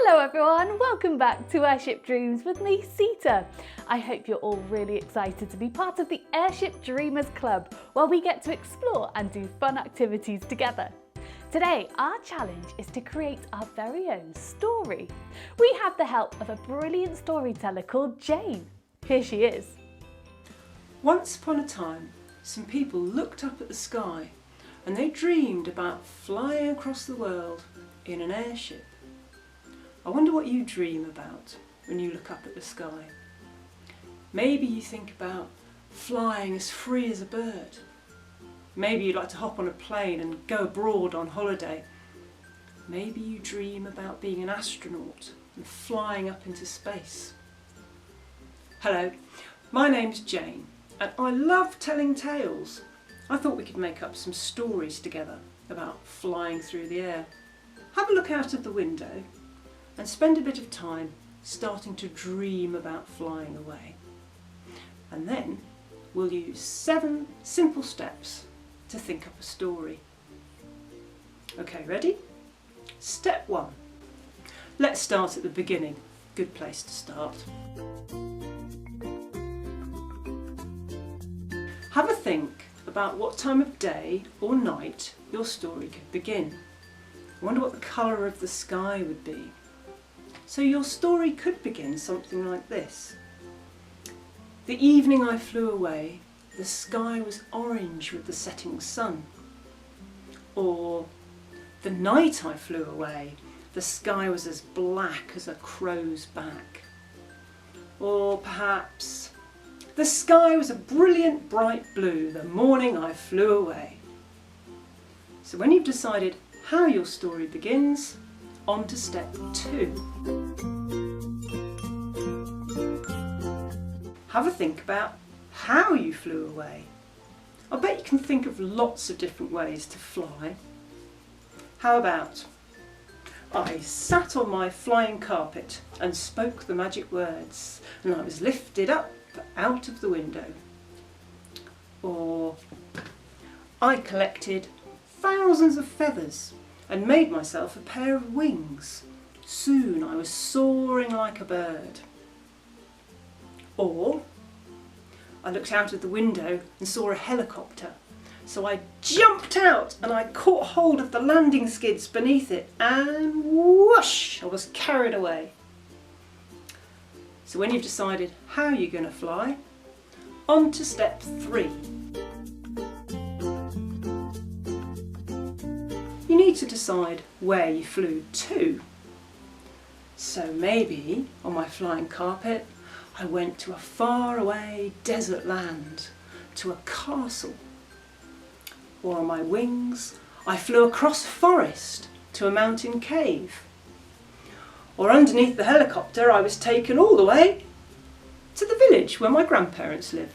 Hello everyone, welcome back to Airship Dreams with me, Sita. I hope you're all really excited to be part of the Airship Dreamers Club, where we get to explore and do fun activities together. Today, our challenge is to create our very own story. We have the help of a brilliant storyteller called Jane. Here she is. Once upon a time, some people looked up at the sky and they dreamed about flying across the world in an airship. I wonder what you dream about when you look up at the sky. Maybe you think about flying as free as a bird. Maybe you'd like to hop on a plane and go abroad on holiday. Maybe you dream about being an astronaut and flying up into space. Hello, my name's Jane and I love telling tales. I thought we could make up some stories together about flying through the air. Have a look out of the window and spend a bit of time starting to dream about flying away. And then we'll use 7 simple steps to think up a story. Okay, ready? Step 1. Let's start at the beginning. Good place to start. Have a think about what time of day or night your story could begin. I wonder what the colour of the sky would be. So your story could begin something like this. The evening I flew away, the sky was orange with the setting sun. Or, the night I flew away, the sky was as black as a crow's back. Or perhaps, the sky was a brilliant bright blue the morning I flew away. So when you've decided how your story begins, on to step 2. Have a think about how you flew away. I bet you can think of lots of different ways to fly. How about, I sat on my flying carpet and spoke the magic words and I was lifted up out of the window. Or, I collected thousands of feathers and made myself a pair of wings. Soon I was soaring like a bird. Or, I looked out of the window and saw a helicopter. So I jumped out and I caught hold of the landing skids beneath it and whoosh, I was carried away. So when you've decided how you're going to fly, on to step 3. You need to decide where you flew to. So maybe on my flying carpet I went to a faraway desert land, to a castle. Or on my wings I flew across a forest to a mountain cave. Or underneath the helicopter I was taken all the way to the village where my grandparents live.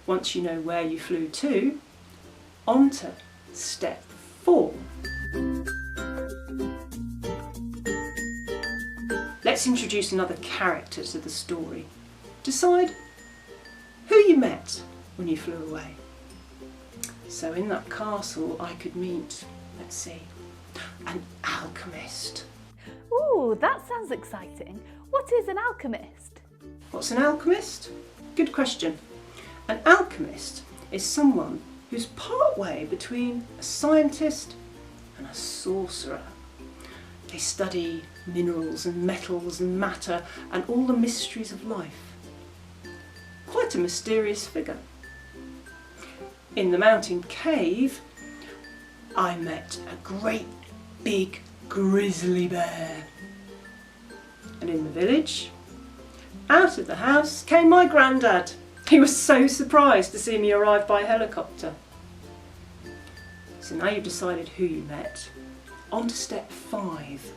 Once you know where you flew to, on to step 4. Let's introduce another character to the story. Decide who you met when you flew away. So in that castle I could meet, let's see, an alchemist. Ooh, that sounds exciting. What is an alchemist? What's an alchemist? Good question. An alchemist is someone who's part way between a scientist and a sorcerer. They study minerals and metals and matter and all the mysteries of life. Quite a mysterious figure. In the mountain cave, I met a great big grizzly bear. And in the village, out of the house came my granddad. He was so surprised to see me arrive by helicopter. So now you've decided who you met. On to step 5.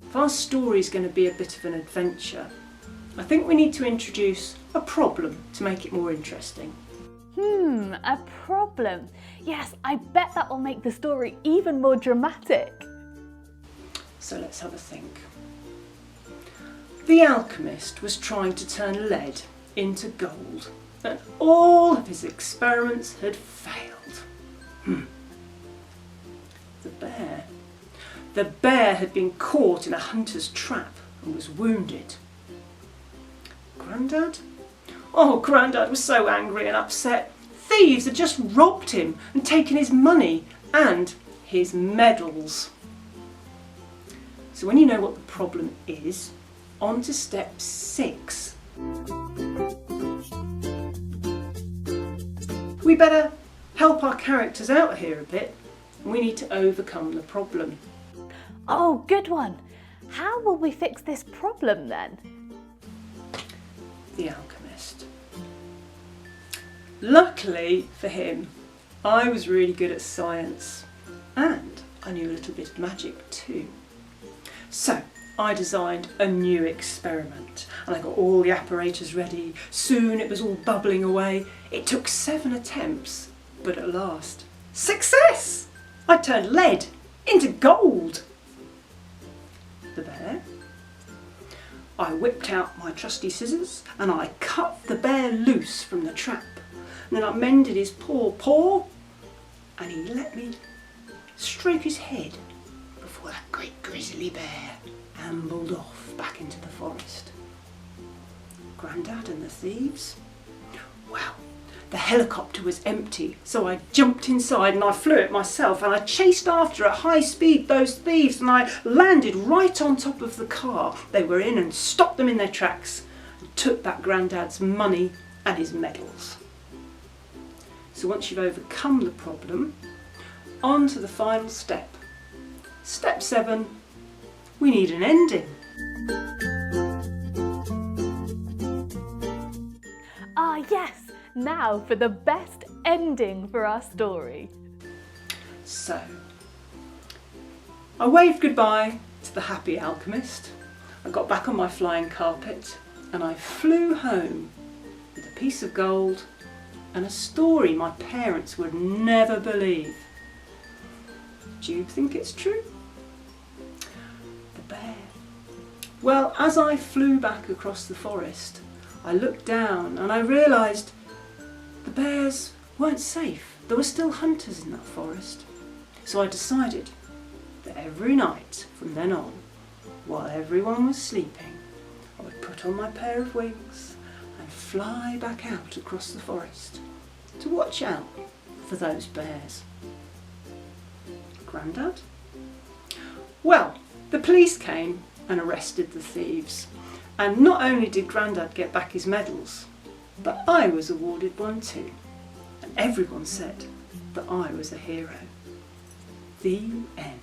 If our story is going to be a bit of an adventure, I think we need to introduce a problem to make it more interesting. A problem. Yes, I bet that will make the story even more dramatic. So let's have a think. The alchemist was trying to turn lead into gold, and all of his experiments had failed. The bear had been caught in a hunter's trap and was wounded. Grandad? Oh, Grandad was so angry and upset. Thieves had just robbed him and taken his money and his medals. So when you know what the problem is, on to step 6. We better help our characters out here a bit. We need to overcome the problem. Oh, good one. How will we fix this problem then? The alchemist. Luckily for him, I was really good at science and I knew a little bit of magic too. So I designed a new experiment and I got all the apparatus ready. Soon it was all bubbling away. It took 7 attempts, but at last, success! I turned lead into gold. The bear? I whipped out my trusty scissors and I cut the bear loose from the trap. And then I mended his poor paw and he let me stroke his head before that great grizzly bear ambled off back into the forest. Grandad and the thieves? Well, the helicopter was empty, so I jumped inside and I flew it myself and I chased after at high speed those thieves and I landed right on top of the car they were in and stopped them in their tracks and took back Grandad's money and his medals. So once you've overcome the problem, on to the final step. Step 7, we need an ending. Ah yes, now for the best ending for our story. So, I waved goodbye to the happy alchemist, I got back on my flying carpet and I flew home with a piece of gold and a story my parents would never believe. Do you think it's true? The bear. Well, as I flew back across the forest, I looked down and I realised the bears weren't safe. There were still hunters in that forest. So I decided that every night from then on, while everyone was sleeping, I would put on my pair of wings and fly back out across the forest to watch out for those bears. Grandad? Well, the police came and arrested the thieves. And not only did Grandad get back his medals, but I was awarded one too. And everyone said that I was a hero. The end.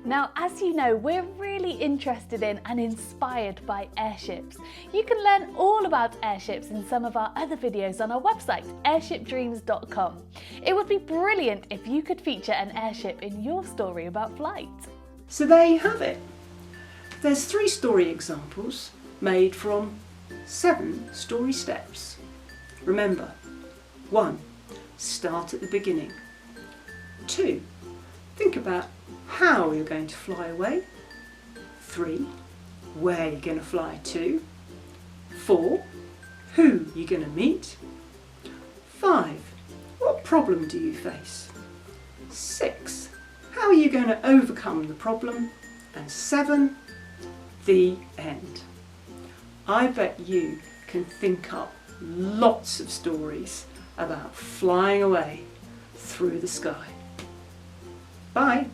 Now, as you know, we're really interested in and inspired by airships. You can learn all about airships in some of our other videos on our website, airshipdreams.com. It would be brilliant if you could feature an airship in your story about flight. So there you have it. There's 3 story examples made from 7 story steps. Remember, 1. Start at the beginning. 2. Think about how you're going to fly away. 3. Where you're going to fly to. 4. Who you're going to meet. 5. What problem do you face? 6. How are you going to overcome the problem? And 7. The end. I bet you can think up lots of stories about flying away through the sky. Bye.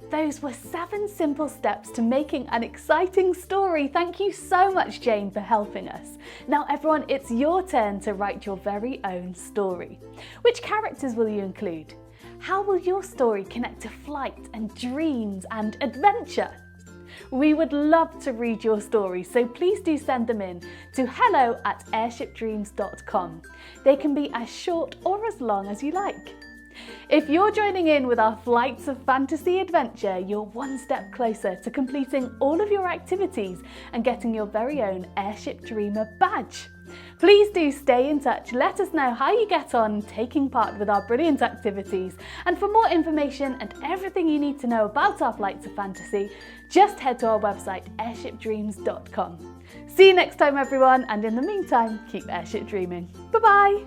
Those were 7 simple steps to making an exciting story. Thank you so much, Jane, for helping us. Now everyone, it's your turn to write your very own story. Which characters will you include? How will your story connect to flight and dreams and adventure? We would love to read your stories, so please do send them in to hello@airshipdreams.com. They can be as short or as long as you like. If you're joining in with our Flights of Fantasy adventure, you're one step closer to completing all of your activities and getting your very own Airship Dreamer badge. Please do stay in touch. Let us know how you get on taking part with our brilliant activities. And for more information and everything you need to know about our Flights of Fantasy, just head to our website, airshipdreams.com. See you next time, everyone, and in the meantime, keep airship dreaming. Bye-bye.